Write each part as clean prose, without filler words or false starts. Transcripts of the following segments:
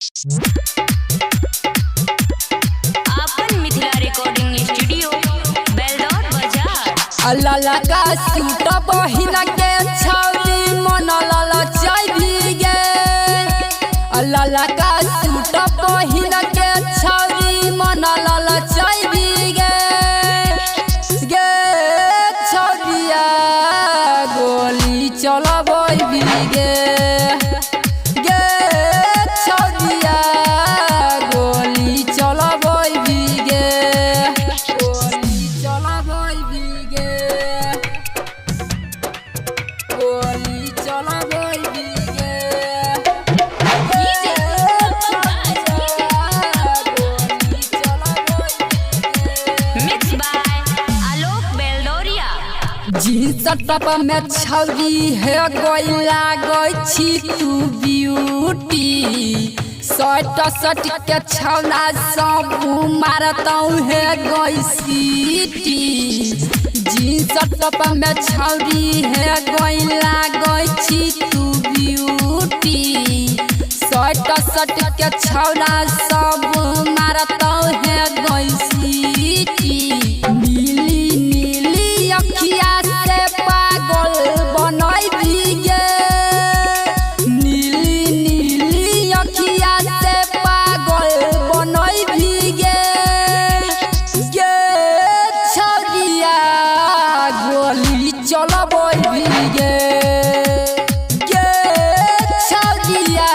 आपन Mithila recording studio Beldaur बाजार। अल्लाह लगा सूट बहिन के छौरी मन ललचाई भी गे। अल्लाह लगा सूट बहिन के छौरी मन ललचाई भी गे। गे छौरिया गोली चलबई भी गे। गे छौरिया गोली चलबई भी गे। गोली चलबई भी गे। गोली चलबई भी गे। Mix by Alok Beldauriya. Jeans top में छौरी है गोइला गई छी तू ब्यूटी। शर्ट के छौला सब मारतौ है गई सीटी। जींस टॉप में छौरी है गोइला गई छी तू ब्यूटी। शर्ट के छौला सब मारतौ है गई सीटी। नीली नीली अखिया से पागल बनई भी गे। नीली नीली अखिया से पागल बनई भी गे। गे छौरिया गोली चलबई भी गे। गे छौरिया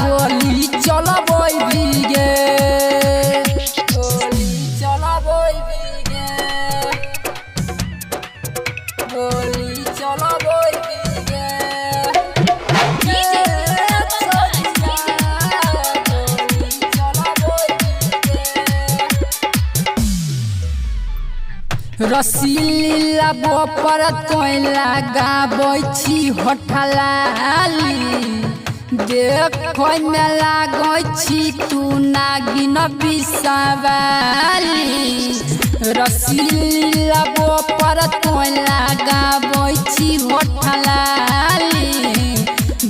गोली चलबई भी गे। गोली चलबई भी गे। गोली चलबई भी गे। गे छौरिया गोली चलबई भी गे। रसीली लाबो पर कोइला गाबै छी होठलाली। देखै में लागै छी तू नागिन बिसावाली। रसीली लाबो पर कोइला गाबै छी होठलाली।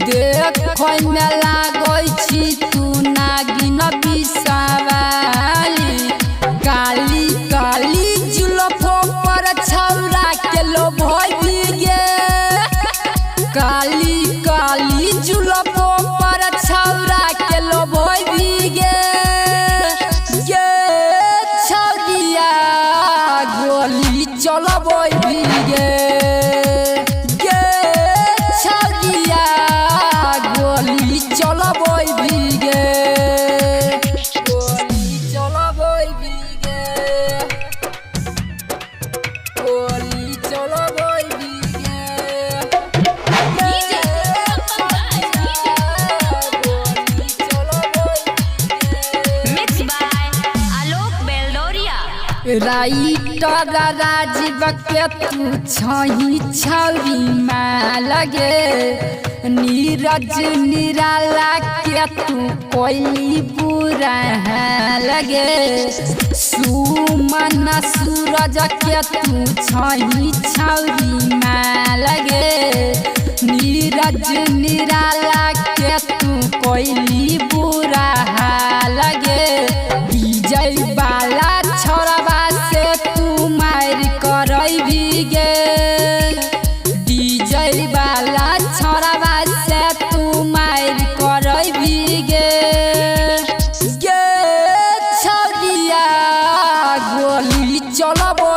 देखै में लागै छी तू नागिन बिसावाली। काली काली जुल्फों पर छौरा के लोभई भी गे। काली काली जुल्फों पर छौरा के लोभई भी गे। गे छौरिया गोली चलबई भी गे। गे छौरिया गोली चलबई भी गे। गोली चलबई भी गे। गोली चलबई भी गे। गोली चलबई भी मिक्स बाय आलोक बेलदौरिया। गे। राइटर राजीव के तू छही छौरी माल गे। नीरज निराला के तू कोइली बुरा लगे। सुमन सूरज के तू छही छौरी माल गे। नीरज निराला के तू कोइली बुरा लगे। विजय बाला छोड़वा से तू मार करई भी गे। विजय बाला छोड़वा से तू मार करई भी गे। गे छौरिया गोली चलबई